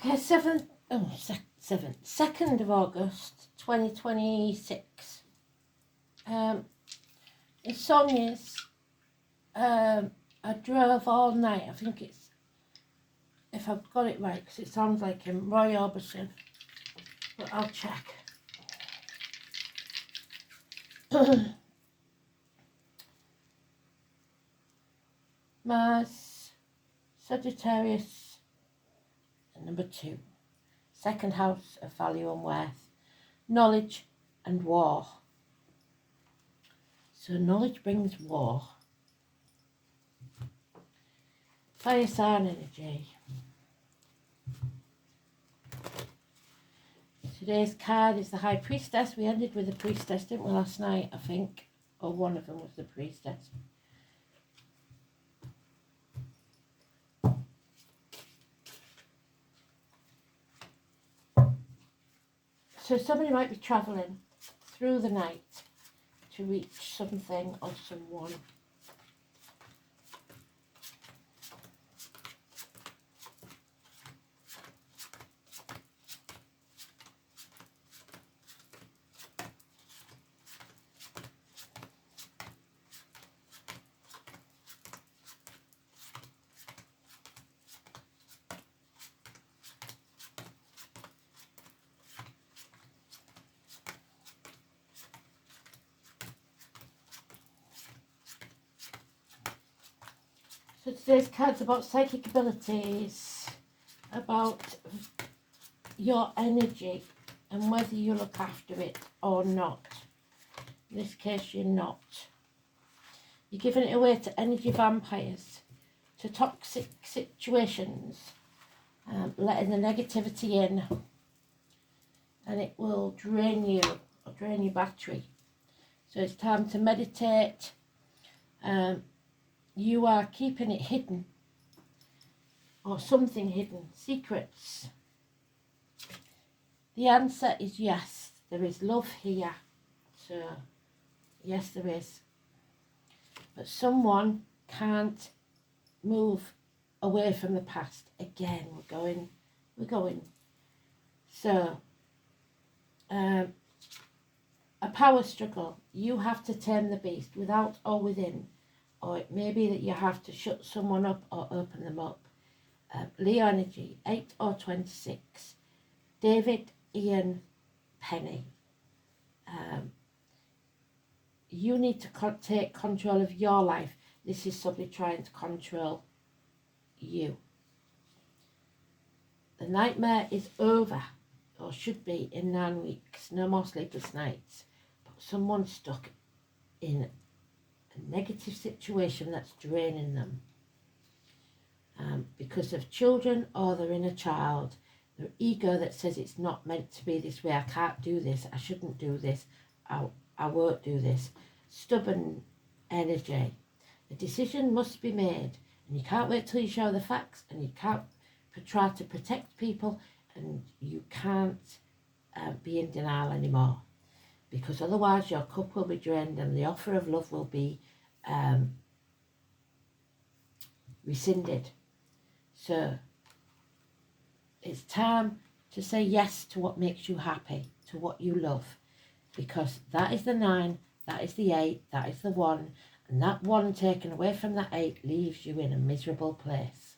Okay, 2nd of August 2026. The song is I drove all night. I think it's, if I've got it right, because it sounds like him, Roy Orbison, but I'll check. Mars, Sagittarius, and number 2. Second house of value and worth. Knowledge and war. So knowledge brings war. Fire sign energy. Today's card is the High Priestess. We ended with the Priestess, didn't we, last night, I think? Or one of them was the Priestess. So somebody might be travelling through the night to reach something or someone. So today's card's about psychic abilities, about your energy and whether you look after it or not. In this case, you're not. You're giving it away to energy vampires, to toxic situations, letting the negativity in, and it will drain you, or drain your battery. So it's time to meditate. You are keeping it hidden, or something hidden, secrets. The answer is yes, there is love here. So yes, there is. But someone can't move away from the past. Again, we're going. So, a power struggle. You have to tame the beast, without or within. Or it may be that you have to shut someone up or open them up. Leo energy, 8 or 26. David Ian Penny. You need to take control of your life. This is somebody trying to control you. The nightmare is over, or should be, in 9 weeks. No more sleepless nights. But someone's stuck in a negative situation that's draining them. Because of children or their inner child. Their ego that says it's not meant to be this way. I can't do this. I shouldn't do this. I won't do this. Stubborn energy. The decision must be made, and you can't wait till you show the facts, and you can't try to protect people, and you can't be in denial anymore, because otherwise your cup will be drained and the offer of love will be rescinded. So it's time to say yes to what makes you happy, to what you love, because that is the 9, that is the 8, that is the 1, and that 1 taken away from that 8 leaves you in a miserable place.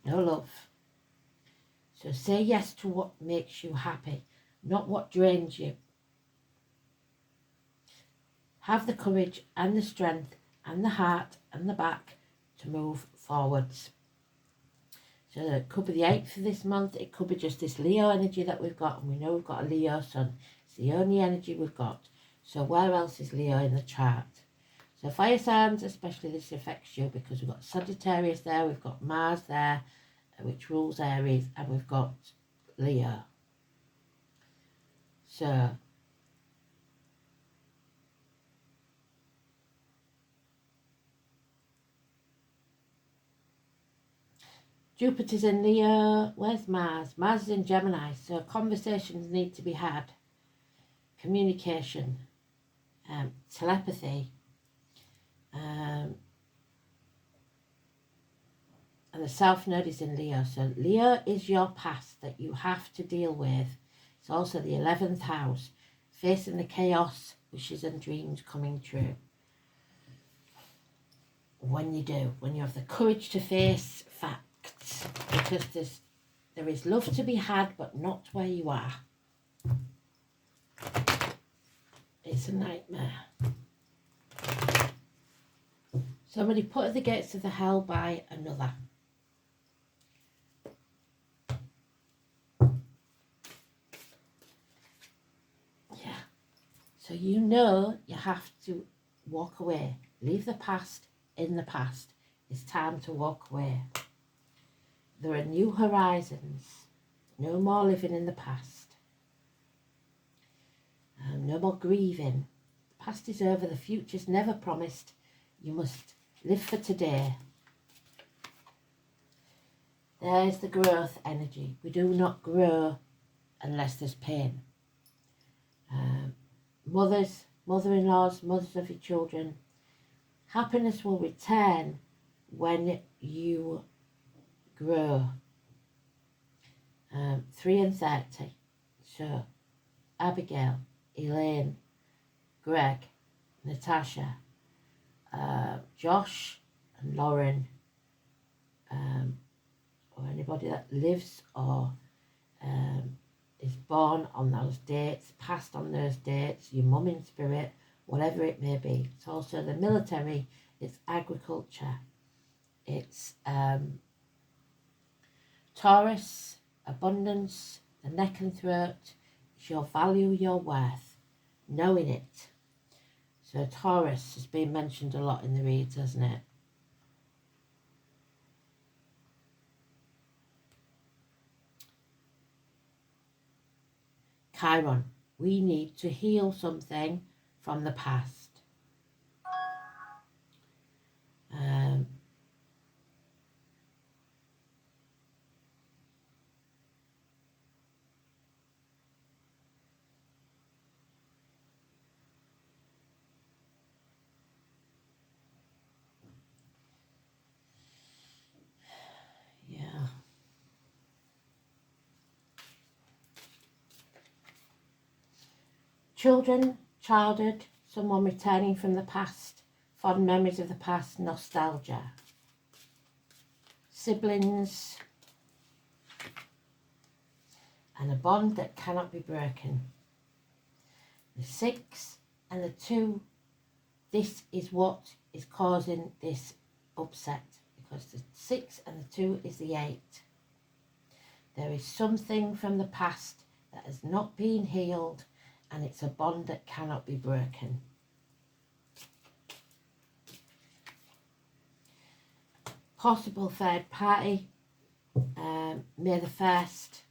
No love. So say yes to what makes you happy, not what drains you. Have the courage and the strength and the heart and the back to move forwards. So it could be the 8th for this month. It could be just this Leo energy that we've got. And we know we've got a Leo sun. It's the only energy we've got. So where else is Leo in the chart? So fire signs, especially this affects you, because we've got Sagittarius there. We've got Mars there, which rules Aries. And we've got Leo. So Jupiter's in Leo. Where's Mars? Mars is in Gemini. So conversations need to be had. Communication. Telepathy. And And the South Node is in Leo. So Leo is your past that you have to deal with. It's also the 11th house, facing the chaos, wishes and dreams coming true. When you have the courage to face facts, because there is love to be had, but not where you are. It's a nightmare. Somebody put at the gates of the hell by another. Yeah. So you know you have to walk away. Leave the past in the past. It's time to walk away. There are new horizons. No more living in the past. No more grieving. The past is over. The future's never promised. You must live for today. There's the growth energy. We do not grow unless there's pain. Mothers, mother-in-laws, mothers of your children. Happiness will return when you grow. 3 and 30. So, Abigail, Elaine, Greg, Natasha, Josh and Lauren, or anybody that lives or is born on those dates, passed on those dates, your mum in spirit, whatever it may be. It's also the military, it's agriculture, it's Taurus, abundance, the neck and throat. It's your value, your worth, knowing it. So Taurus has been mentioned a lot in the reads, hasn't it? Chiron, we need to heal something from the past. Yeah. Children, childhood, someone returning from the past, fond memories of the past, nostalgia. Siblings, and a bond that cannot be broken. The 6 and the 2, this is what is causing this upset, because the 6 and the 2 is the 8. There is something from the past that has not been healed, and it's a bond that cannot be broken. Possible third party, May the 1st,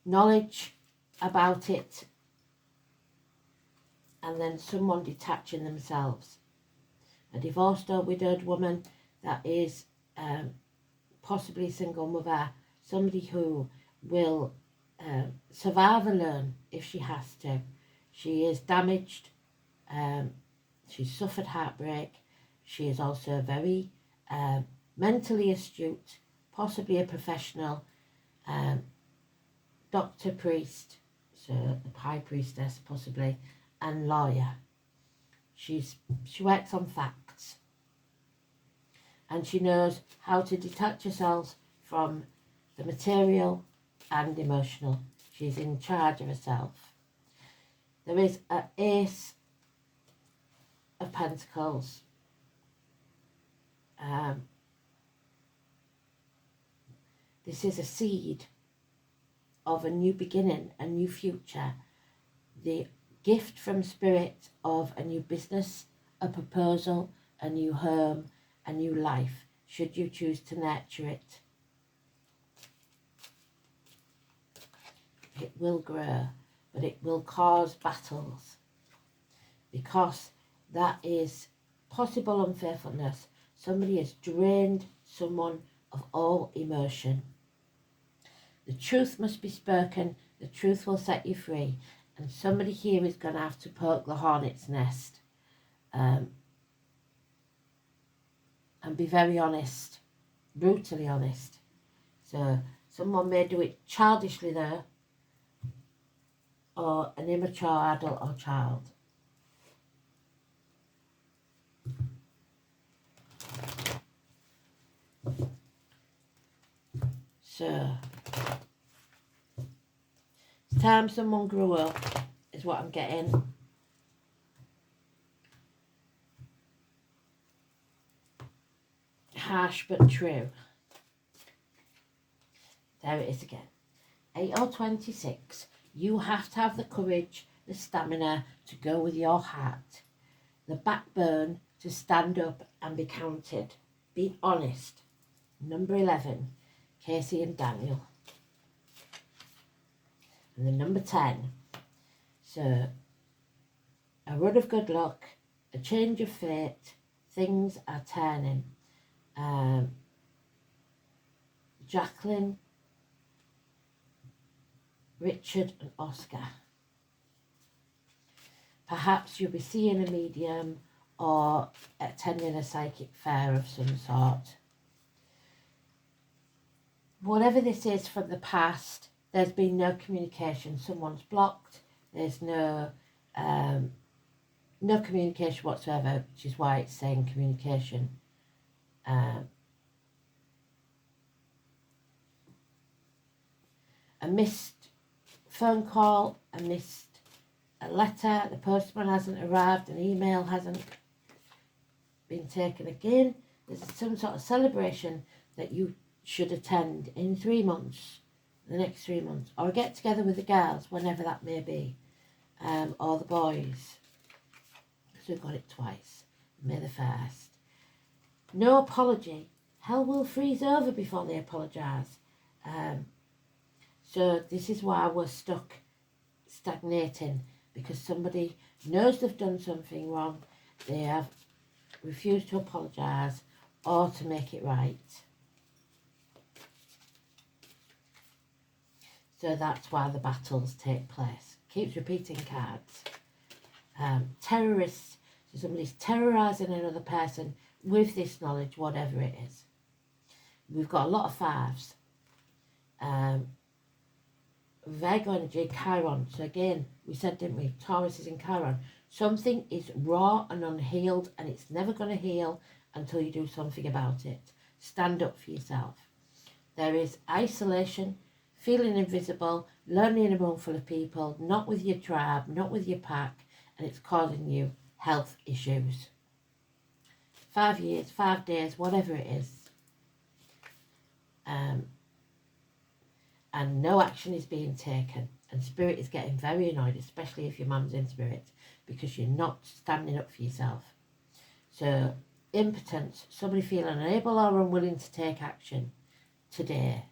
knowledge about it, and then someone detaching themselves. A divorced or widowed woman that is possibly a single mother, somebody who will survive alone if she has to. She is damaged, she's suffered heartbreak, she is also very mentally astute, possibly a professional, doctor, priest, so the high priestess possibly, and lawyer. She works on facts, and she knows how to detach herself from the material and emotional. She's in charge of herself. There is an Ace of Pentacles. This is a seed of a new beginning, a new future, the gift from spirit of a new business, a proposal, a new home, a new life, should you choose to nurture it. It will grow, but it will cause battles, because that is possible unfaithfulness. Somebody has drained someone of all emotion. The truth must be spoken. The truth will set you free. And somebody here is going to have to poke the hornet's nest and be very honest. brutally honest. So someone may do it childishly there, or an immature adult or child. So it's time someone grew up, is what I'm getting. Harsh but true. There it is again. 8 or 26. You have to have the courage, the stamina to go with your heart, the backbone to stand up and be counted. Be honest. Number 11, Casey and Daniel. And then number 10. So, a run of good luck, a change of fate, things are turning. Jacqueline, Richard and Oscar. Perhaps you'll be seeing a medium or attending a psychic fair of some sort. Whatever this is from the past, there's been no communication. Someone's blocked. There's no communication whatsoever, which is why it's saying communication. A missed phone call, a missed letter, the postman hasn't arrived, an email hasn't been taken again. There's some sort of celebration that you should attend in 3 months, the next 3 months, or get together with the girls, whenever that may be, or the boys, because we've got it twice. May the 1st. No apology. Hell will freeze over before they apologise. So this is why we're stuck stagnating, because somebody knows they've done something wrong, they have refused to apologise or to make it right. So that's why the battles take place. Keeps repeating cards. Terrorists, so somebody's terrorising another person with this knowledge, whatever it is. We've got a lot of 5s. Virgo energy, Chiron. So again, we said, didn't we? Taurus is in Chiron. Something is raw and unhealed, and it's never going to heal until you do something about it. Stand up for yourself. There is isolation, feeling invisible, lonely in a room full of people, not with your tribe, not with your pack, and it's causing you health issues. 5 years, 5 days, whatever it is. And no action is being taken. And spirit is getting very annoyed, especially if your mum's in spirit, because you're not standing up for yourself. So, impotence, somebody feeling unable or unwilling to take action today.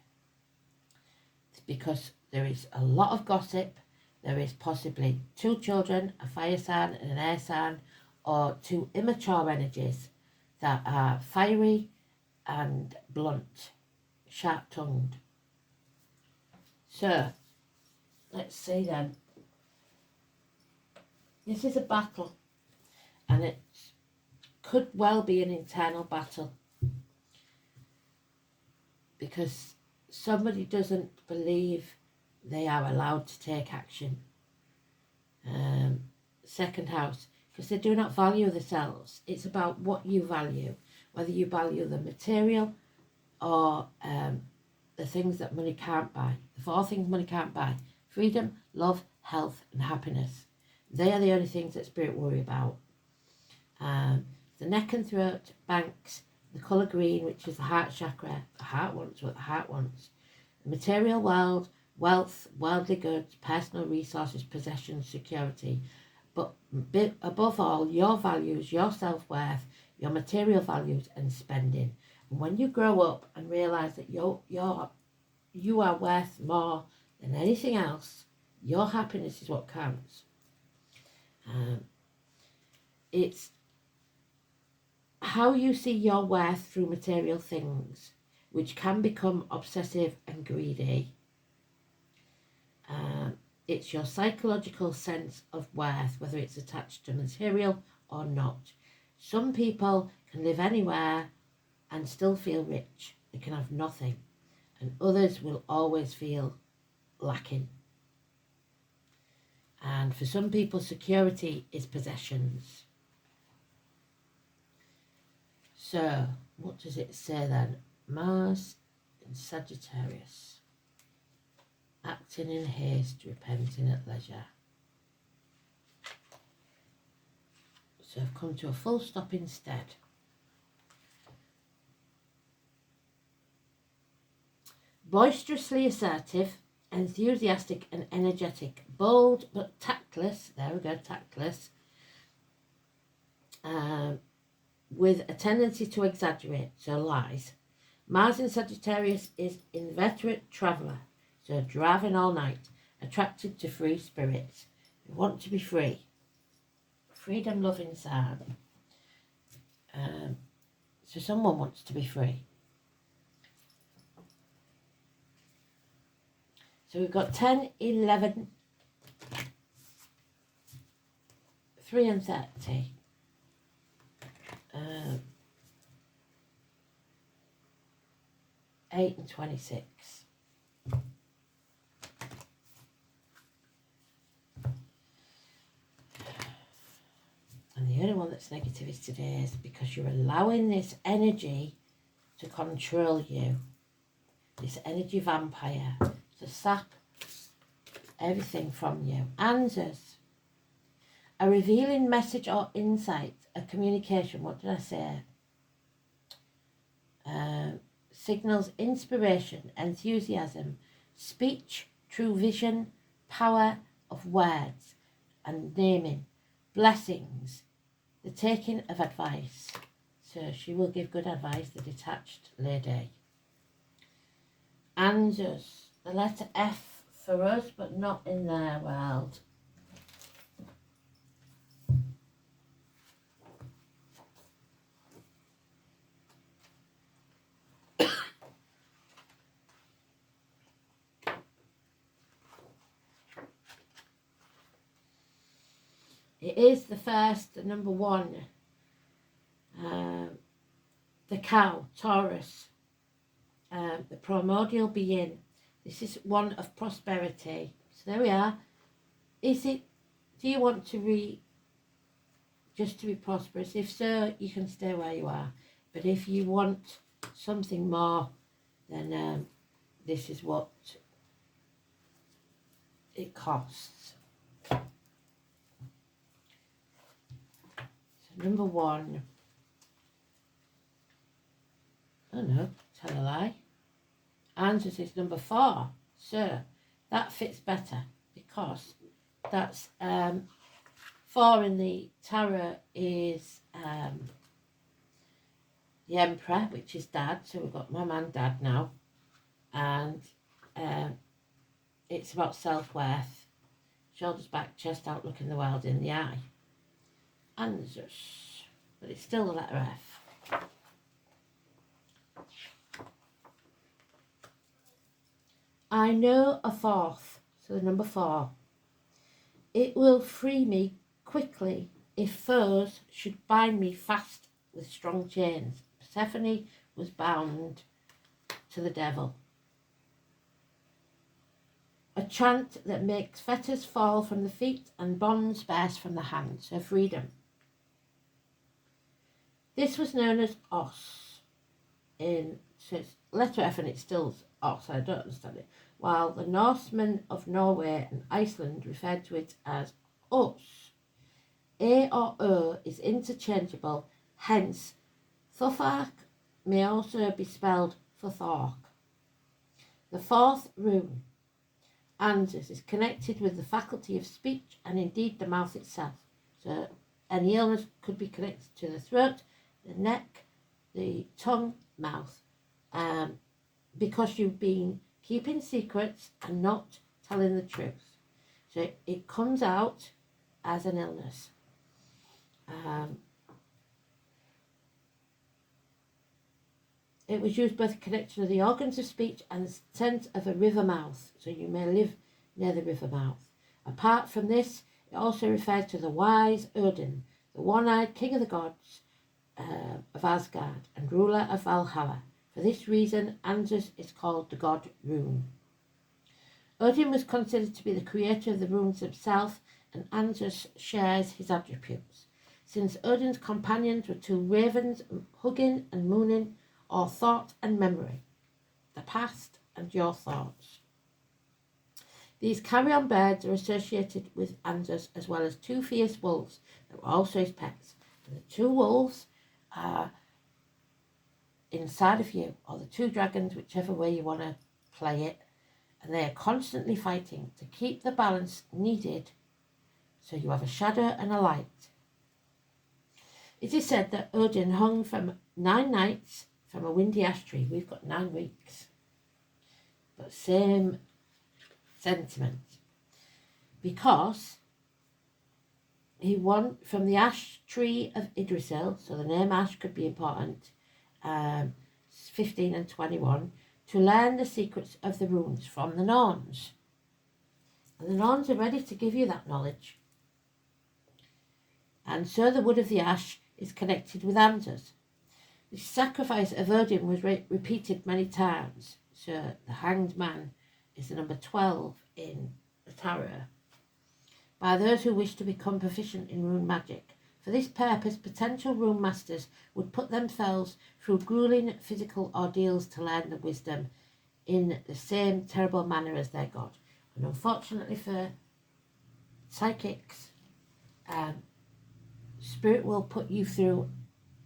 It's because there is a lot of gossip. There is possibly 2 children, a fire sign and an air sign, or 2 immature energies that are fiery and blunt, sharp-tongued. So, let's see then. This is a battle, and it could well be an internal battle, because somebody doesn't believe they are allowed to take action. 2nd house, because they do not value themselves. It's about what you value, whether you value the material or the things that money can't buy. The 4 things money can't buy: freedom, love, health and happiness. They are the only things that spirit worry about. The neck and throat, banks, the colour green, which is the heart chakra. The heart wants what the heart wants. The material world, wealth, worldly goods, personal resources, possessions, security. But above all, your values, your self-worth, your material values and spending. And when you grow up and realise that you are worth more than anything else, your happiness is what counts. It's how you see your worth through material things, which can become obsessive and greedy. It's your psychological sense of worth, whether it's attached to material or not. Some people can live anywhere and still feel rich. they can have nothing, and others will always feel lacking. And for some people, security is possessions. So, what does it say then? Mars in Sagittarius. Acting in haste, repenting at leisure. So I've come to a full stop instead. Boisterously assertive, enthusiastic and energetic, bold but tactless, there we go, tactless, with a tendency to exaggerate, so lies. Mars in Sagittarius is inveterate traveller, so driving all night, attracted to free spirits, who want to be free. Freedom loving sign. So someone wants to be free. So we've got 10, 11, 3 and 30. 8 and 26. And the only one that's negative is today, is because you're allowing this energy to control you. This energy vampire to sap everything from you. Answers. A revealing message or insight, a communication, what did I say? Signals inspiration, enthusiasm, speech, true vision, power of words and naming, blessings, the taking of advice. So she will give good advice, the detached lady. Answers. The letter F for us, but not in their world. It is the first, the number 1, the cow, Taurus, the primordial being. This is one of prosperity. So there we are. Is it, do you want to just to be prosperous? If so, you can stay where you are. But if you want something more, then this is what it costs. So number 1. Oh no, tell a lie. Answers is number 4. So that fits better because that's 4 in the tarot is the Emperor, which is Dad. So we've got Mum and Dad now, and it's about self-worth, shoulders back, chest out, looking the world in the eye. Answers, but it's still the letter F. I know a 4th, so the number 4. It will free me quickly if foes should bind me fast with strong chains. Persephone was bound to the devil. A chant that makes fetters fall from the feet and bonds burst from the hands. So freedom. This was known as Os. So it's letter F and it's still Os, I don't understand it. While the Norsemen of Norway and Iceland referred to it as Os. A or O is interchangeable, hence Thorfark may also be spelled Thork. The 4th rune, Answers, is connected with the faculty of speech and indeed the mouth itself. So any illness could be connected to the throat, the neck, the tongue, mouth, because you've been keeping secrets and not telling the truth. So it comes out as an illness. It was used both in connection of the organs of speech and the sense of a river mouth. So you may live near the river mouth. Apart from this, it also refers to the wise Odin, the one-eyed king of the gods of Asgard and ruler of Valhalla. For this reason, Anders is called the god rune. Odin was considered to be the creator of the runes himself, and Anders shares his attributes. Since Odin's companions were two ravens, Hugin and Munin, or thought and memory, the past and your thoughts. These carrion birds are associated with Anders, as well as two fierce wolves that were also his pets. And the two wolves are inside of you, or the two dragons, whichever way you want to play it, and they are constantly fighting to keep the balance needed so you have a shadow and a light. It is said that Odin hung from 9 nights from a windy ash tree. We've got 9 weeks, but same sentiment, because he won from the ash tree of Yggdrasil, so the name Ash could be important, 15 and 21, to learn the secrets of the runes from the Norns. And the Norns are ready to give you that knowledge. And so the wood of the ash is connected with Anders. The sacrifice of Odin was repeated many times. So the hanged man is the number 12 in the tarot, by those who wish to become proficient in rune magic. For this purpose, potential rune masters would put themselves through grueling physical ordeals to learn the wisdom in the same terrible manner as their god. And unfortunately for psychics, spirit will put you through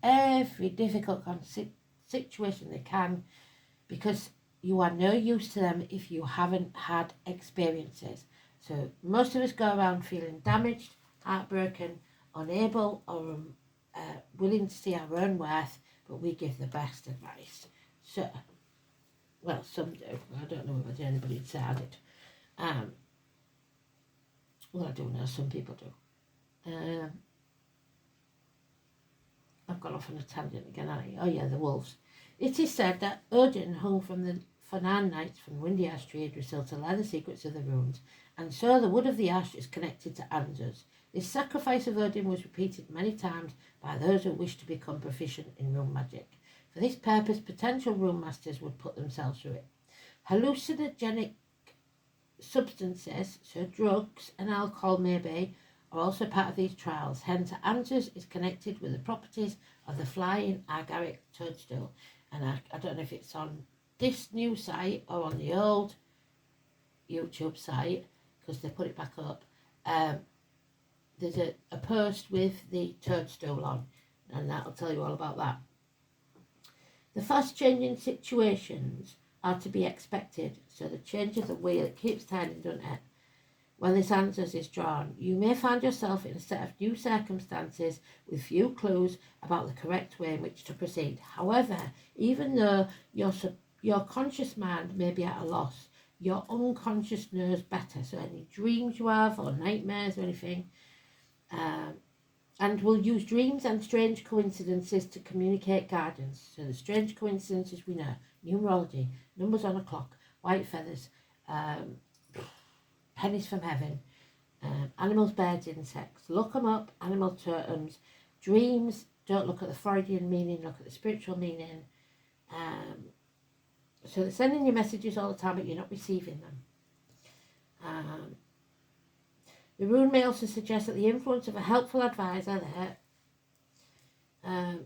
every difficult situation they can, because you are no use to them if you haven't had experiences. So most of us go around feeling damaged, heartbroken, unable or willing to see our own worth, but we give the best advice. So, well, some do. I don't know whether anybody said it. Well, I do know some people do. I've gone off on a tangent again, haven't I? Oh yeah, the wolves. It is said that Odin hung for 9 nights from the windy ash tree Yggdrasil to learn the secrets of the runes, and so the wood of the ash is connected to Anders. This sacrifice of Odin was repeated many times by those who wish to become proficient in rune magic. For this purpose, potential rune masters would put themselves through it. Hallucinogenic substances, so drugs and alcohol maybe, are also part of these trials. Hence, Anders is connected with the properties of the flying agaric toadstool. And I don't know if it's on this new site or on the old YouTube site, because they put it back up. There's a post with the toadstool on, and that'll tell you all about that. The fast changing situations are to be expected, so the change of the wheel, it keeps turning, doesn't it? When this Anders is drawn, you may find yourself in a set of new circumstances with few clues about the correct way in which to proceed. However, even though your conscious mind may be at a loss, your unconscious knows better. So any dreams you have or nightmares or anything, and will use dreams and strange coincidences to communicate guidance. So the strange coincidences we know: numerology, numbers on a clock, white feathers, pennies from heaven, animals, birds, insects. Look them up, animal totems, dreams. Don't look at the Freudian meaning, look at the spiritual meaning. So they're sending you messages all the time, but you're not receiving them. The rune may also suggest that the influence of a helpful advisor there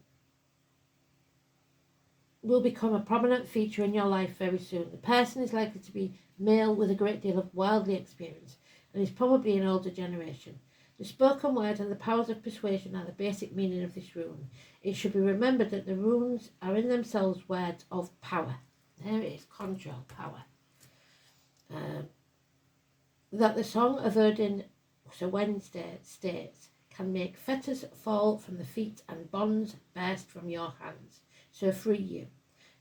will become a prominent feature in your life very soon. The person is likely to be male with a great deal of worldly experience and is probably an older generation. The spoken word and the powers of persuasion are the basic meaning of this rune. It should be remembered that the runes are in themselves words of power. There it is, control, power. That the Song of Odin, so Wednesday, states, can make fetters fall from the feet and bonds burst from your hands, so free you.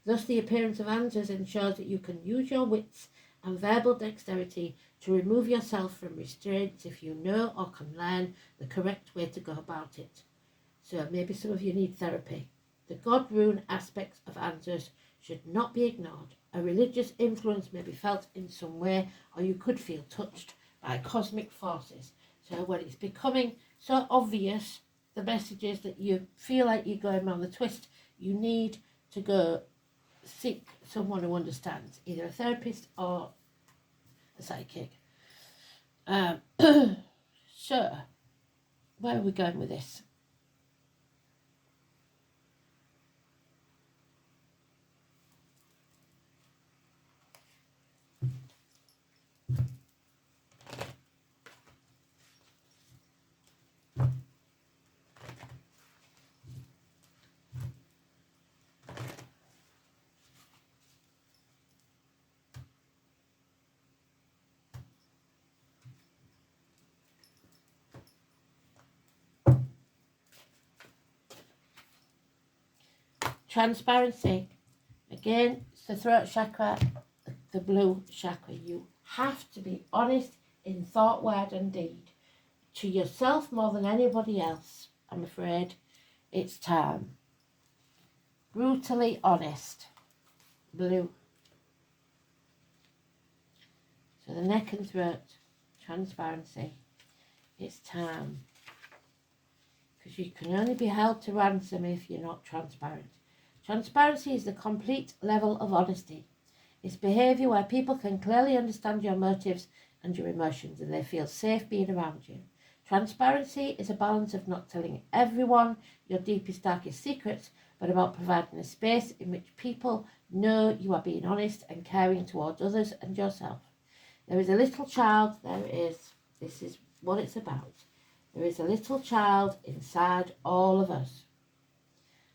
Thus the appearance of Anders ensures that you can use your wits and verbal dexterity to remove yourself from restraints if you know or can learn the correct way to go about it. So maybe some of you need therapy. The god rune aspects of Anders should not be ignored. A religious influence may be felt in some way, or you could feel touched by cosmic forces. So when it's becoming so obvious, the messages that you feel like you're going around the twist, you need to go seek someone who understands, either a therapist or a psychic. So, where are we going with this? Transparency. Again, it's the throat chakra, the blue chakra. You have to be honest in thought, word and deed. To yourself more than anybody else, I'm afraid. It's time. Brutally honest. Blue. So the neck and throat. Transparency. It's time. Because you can only be held to ransom if you're not transparent. Transparency is the complete level of honesty. It's behaviour where people can clearly understand your motives and your emotions and they feel safe being around you. Transparency is a balance of not telling everyone your deepest, darkest secrets, but about providing a space in which people know you are being honest and caring towards others and yourself. There is a little child, this is what it's about. There is a little child inside all of us,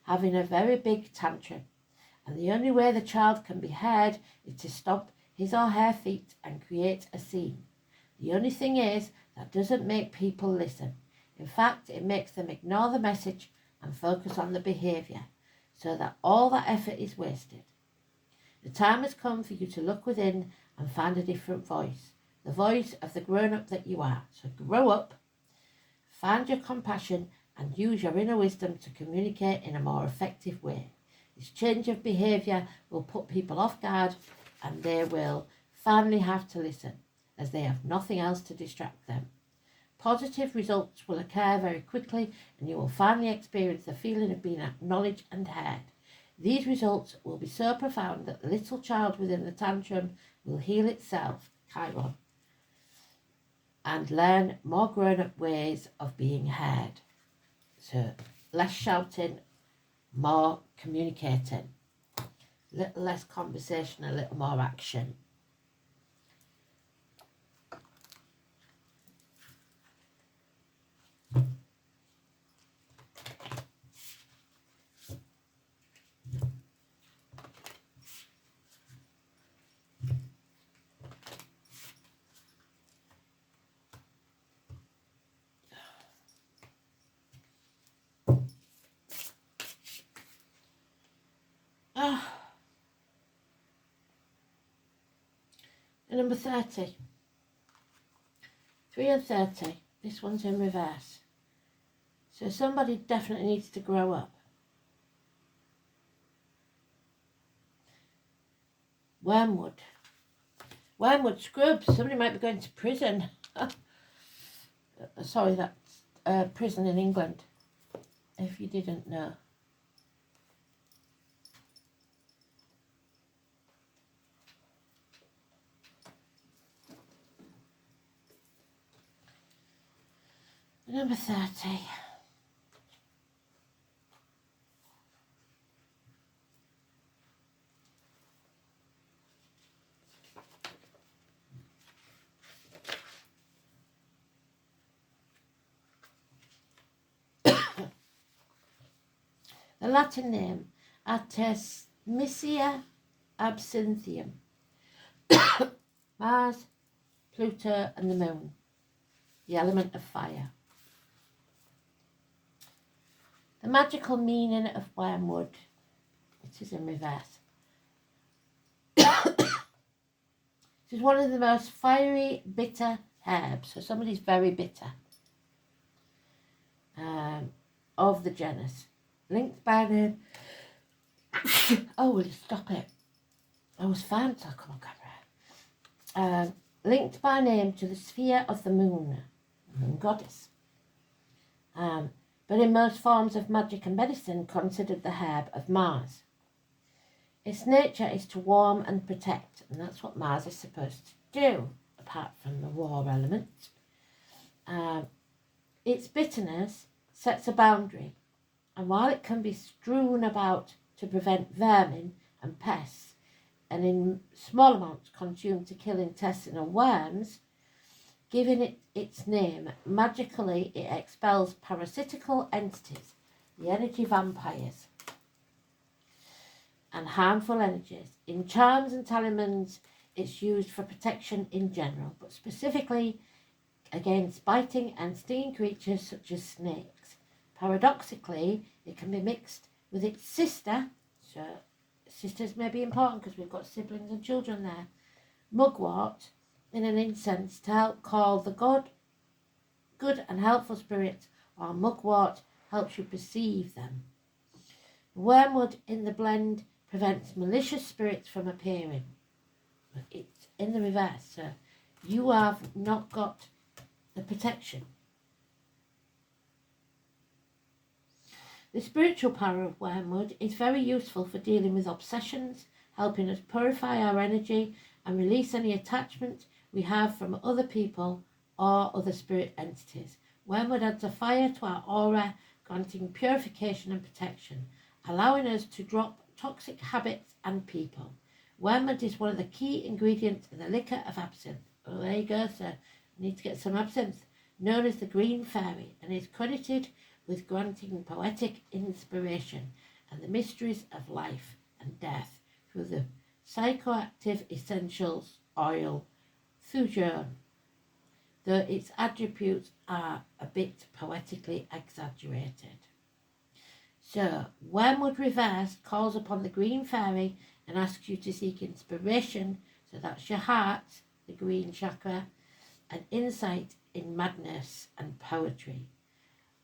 having a very big tantrum. And the only way the child can be heard is to stomp his or her feet and create a scene. The only thing is, that doesn't make people listen. In fact, it makes them ignore the message and focus on the behaviour, so that all that effort is wasted. The time has come for you to look within and find a different voice, the voice of the grown-up that you are. So grow up, find your compassion and use your inner wisdom to communicate in a more effective way. This change of behaviour will put people off guard and they will finally have to listen, as they have nothing else to distract them. Positive results will occur very quickly and you will finally experience the feeling of being acknowledged and heard. These results will be so profound that the little child within the tantrum will heal itself, Chiron, and learn more grown-up ways of being heard. So less shouting, more communicating, a little less conversation, a little more action. And number 30. 3 and 30. This one's in reverse. So somebody definitely needs to grow up. Wormwood. Wormwood Scrubs. Somebody might be going to prison. Sorry, that's prison in England, if you didn't know. Number 30. The Latin name, Artemisia absinthium. Mars, Pluto and the Moon. The element of fire. The magical meaning of wormwood. It is in reverse. This is one of the most fiery, bitter herbs. So somebody's very bitter. Of the genus. Linked by the... Oh, will you stop it? I was fine till I come on camera. Linked by name to the sphere of the moon goddess. But in most forms of magic and medicine considered the herb of Mars. Its nature is to warm and protect, and that's what Mars is supposed to do, apart from the war element. Its bitterness sets a boundary, and while it can be strewn about to prevent vermin and pests, and in small amounts consumed to kill intestinal worms, giving it its name, magically it expels parasitical entities, the energy vampires, and harmful energies. In charms and talismans, it's used for protection in general, but specifically against biting and stinging creatures such as snakes. Paradoxically, it can be mixed with its sister, so sisters may be important because we've got siblings and children there, mugwort, in an incense to help call the good and helpful spirits, while mugwort helps you perceive them. Wormwood in the blend prevents malicious spirits from appearing. It's in the reverse, so you have not got the protection. The spiritual power of wormwood is very useful for dealing with obsessions, helping us purify our energy and release any attachment we have from other people or other spirit entities. Wormwood adds a fire to our aura, granting purification and protection, allowing us to drop toxic habits and people. Wormwood is one of the key ingredients in the liquor of absinthe. Oh, there you go, sir. Need to get some absinthe, known as the Green Fairy, and is credited with granting poetic inspiration and the mysteries of life and death through the psychoactive essentials oil thujaun, though its attributes are a bit poetically exaggerated. So, Wormwood Reversed calls upon the Green Fairy and asks you to seek inspiration, so that's your heart, the green chakra, and insight in madness and poetry,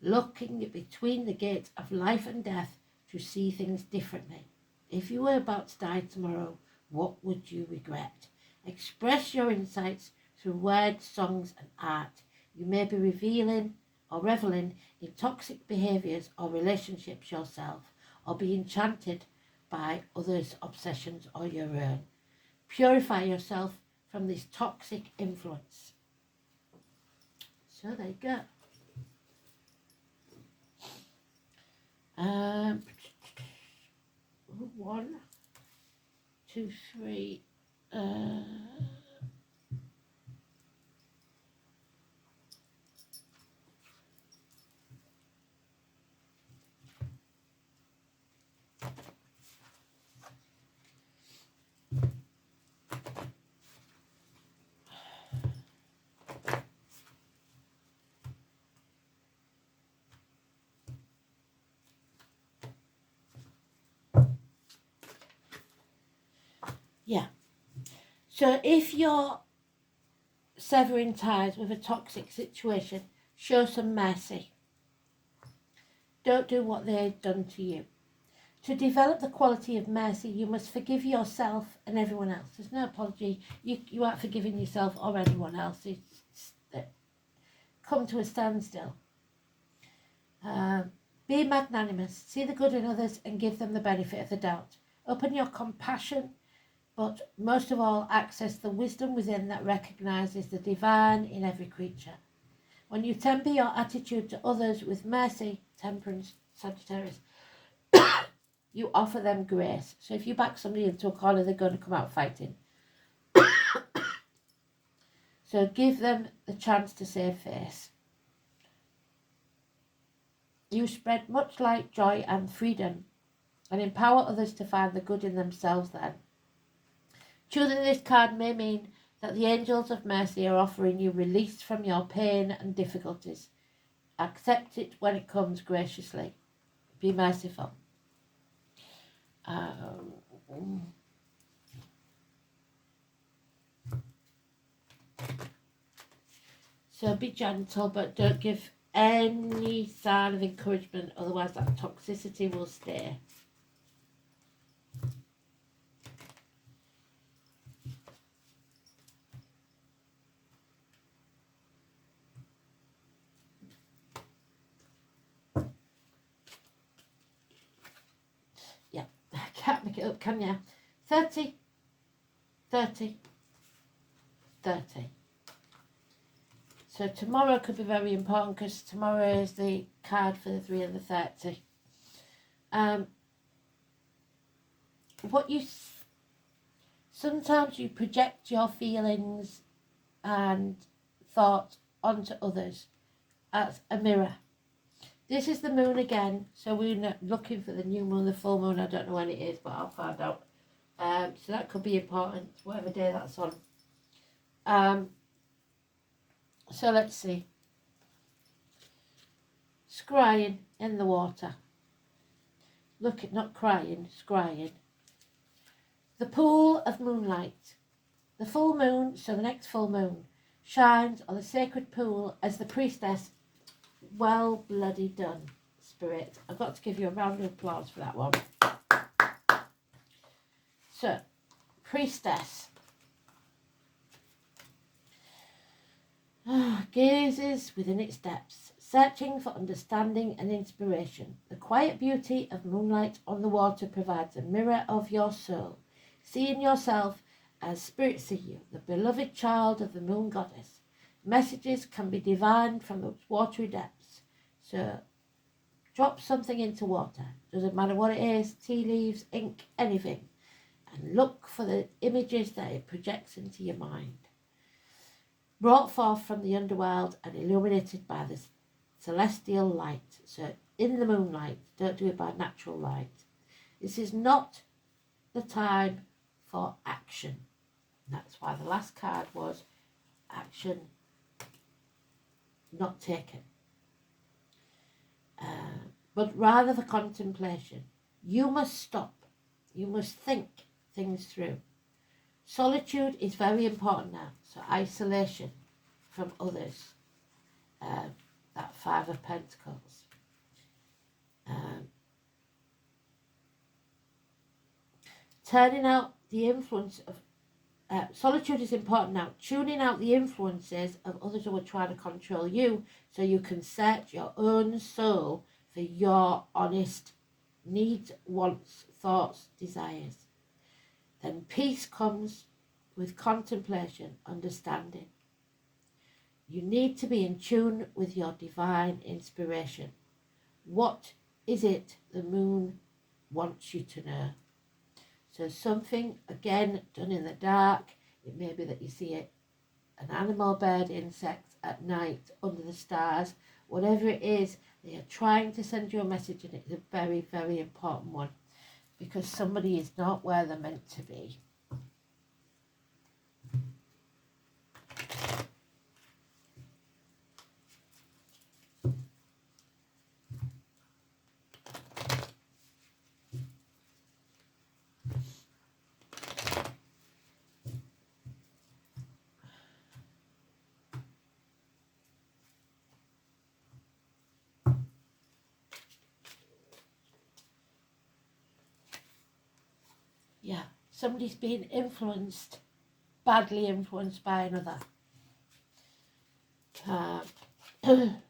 looking between the gates of life and death to see things differently. If you were about to die tomorrow, what would you regret? Express your insights through words, songs and art. You may be revealing or reveling in toxic behaviours or relationships yourself, or be enchanted by others' obsessions or your own. Purify yourself from this toxic influence. So there you go. One, two, three. Yeah. So if you're severing ties with a toxic situation, show some mercy. Don't do what they've done to you. To develop the quality of mercy, you must forgive yourself and everyone else. There's no apology. You aren't forgiving yourself or anyone else. It's come to a standstill. Be magnanimous. See the good in others and give them the benefit of the doubt. Open your compassion, but most of all, access the wisdom within that recognises the divine in every creature. When you temper your attitude to others with mercy, temperance, Sagittarius, you offer them grace. So if you back somebody into a corner, they're going to come out fighting. So give them the chance to save face. You spread much light, joy and freedom and empower others to find the good in themselves then. Choosing this card may mean that the angels of mercy are offering you release from your pain and difficulties. Accept it when it comes graciously. Be merciful. So be gentle, but don't give any sign of encouragement, otherwise that toxicity will stay. Yeah, I can't make it up, can you? 30, 30, 30. So tomorrow could be very important because tomorrow is the card for the 3 and the 30. Sometimes you project your feelings and thoughts onto others as a mirror. This is the moon again, so we're looking for the new moon, the full moon. I don't know when it is, but I'll find out. So that could be important, whatever day that's on. So let's see. Scrying in the water. Look at, not crying, scrying. The pool of moonlight. The full moon, so the next full moon, shines on the sacred pool as the priestess. Well bloody done, Spirit. I've got to give you a round of applause for that one. So, priestess. Gazes within its depths, searching for understanding and inspiration. The quiet beauty of moonlight on the water provides a mirror of your soul. Seeing yourself as spirits see you, the beloved child of the moon goddess. Messages can be divined from its watery depths. So, drop something into water. Doesn't matter what it is, tea leaves, ink, anything. And look for the images that it projects into your mind. Brought forth from the underworld and illuminated by the celestial light. So in the moonlight, don't do it by natural light. This is not the time for action. That's why the last card was action not taken. But rather the contemplation. You must stop. You must think things through. Solitude is very important now. So isolation from others. That 5 of Pentacles. Turning out the influence of solitude is important now. Tuning out the influences of others who are trying to control you so you can search your own soul for your honest needs, wants, thoughts, desires. Then peace comes with contemplation, understanding. You need to be in tune with your divine inspiration. What is it the moon wants you to know? So something, again, done in the dark. It may be that you see an animal, bird, insect at night under the stars. Whatever it is, they are trying to send you a message, and it's a very, very important one because somebody is not where they're meant to be. Yeah, somebody's being influenced, badly influenced by another. And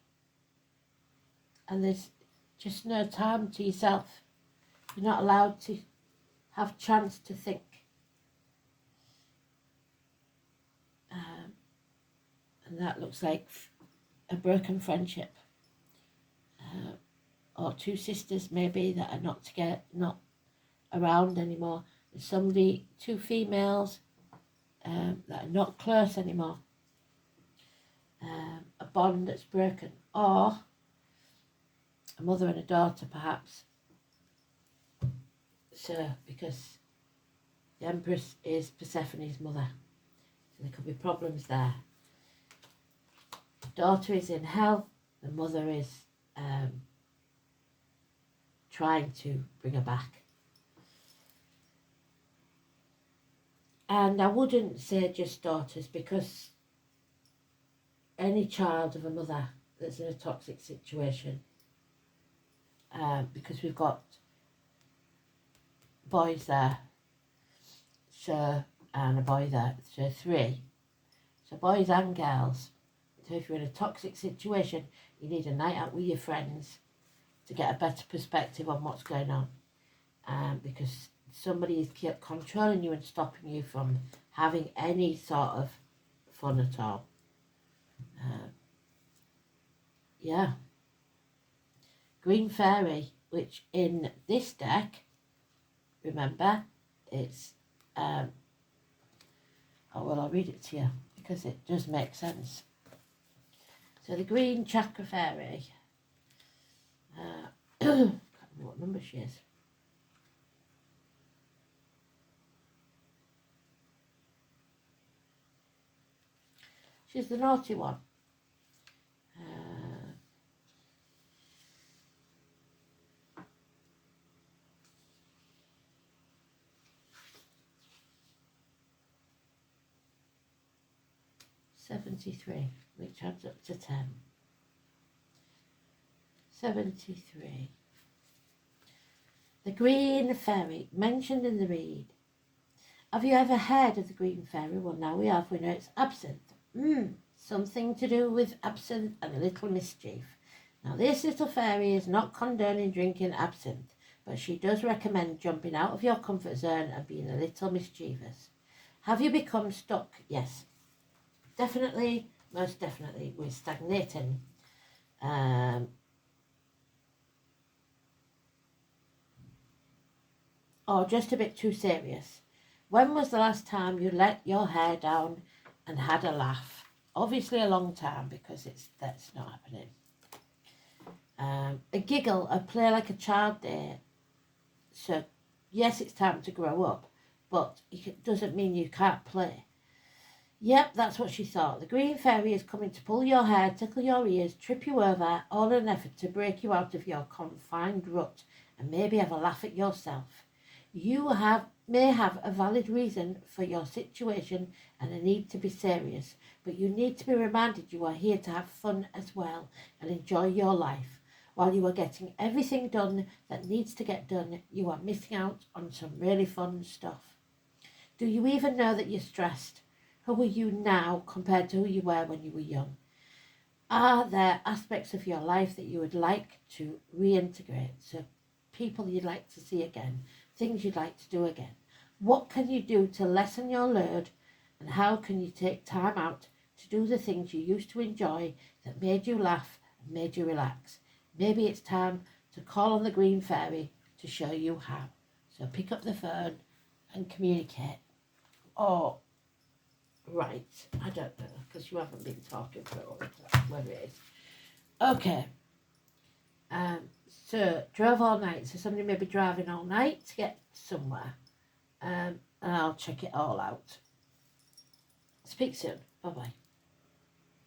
there's just no time to yourself. You're not allowed to have chance to think. And that looks like a broken friendship. Or 2 sisters maybe that are not together, not around anymore. There's somebody, 2 females that are not close anymore. A bond that's broken. Or a mother and a daughter perhaps. So, because the Empress is Persephone's mother. So there could be problems there. The daughter is in hell. The mother is trying to bring her back. And I wouldn't say just daughters, because any child of a mother that's in a toxic situation, because we've got boys there, so, and a boy there, so 3. So boys and girls. So if you're in a toxic situation, you need a night out with your friends to get a better perspective on what's going on. Because somebody is controlling you and stopping you from having any sort of fun at all. Yeah. Green Fairy, which in this deck, remember, it's, oh well, I'll read it to you because it does make sense. So the Green Chakra Fairy, I can't remember what number she is. She's the naughty one. 73, which adds up to 10. 73. The Green Fairy, mentioned in the read. Have you ever heard of the Green Fairy? Well, now we have. We know it's absinthe. Something to do with absinthe and a little mischief. Now, this little fairy is not condoning drinking absinthe, but she does recommend jumping out of your comfort zone and being a little mischievous. Have you become stuck? Yes. Definitely, most definitely, we're stagnating. Or just a bit too serious. When was the last time you let your hair down and had a laugh? Obviously a long time, because that's not happening. A giggle, a play like a child there. So, yes, it's time to grow up, but it doesn't mean you can't play. Yep, that's what she thought. The Green Fairy is coming to pull your hair, tickle your ears, trip you over, all in an effort to break you out of your confined rut and maybe have a laugh at yourself. You may have a valid reason for your situation and a need to be serious, but you need to be reminded you are here to have fun as well and enjoy your life. While you are getting everything done that needs to get done, you are missing out on some really fun stuff. Do you even know that you're stressed? Who are you now compared to who you were when you were young? Are there aspects of your life that you would like to reintegrate? So people you'd like to see again, things you'd like to do again. What can you do to lessen your load, and how can you take time out to do the things you used to enjoy that made you laugh and made you relax? Maybe it's time to call on the Green Fairy to show you how. So pick up the phone and communicate. Oh, right, I don't know, because you haven't been talking for all the time, whether it is. Okay. So drove all night. So somebody may be driving all night to get somewhere. And I'll check it all out. Speak soon. Bye-bye.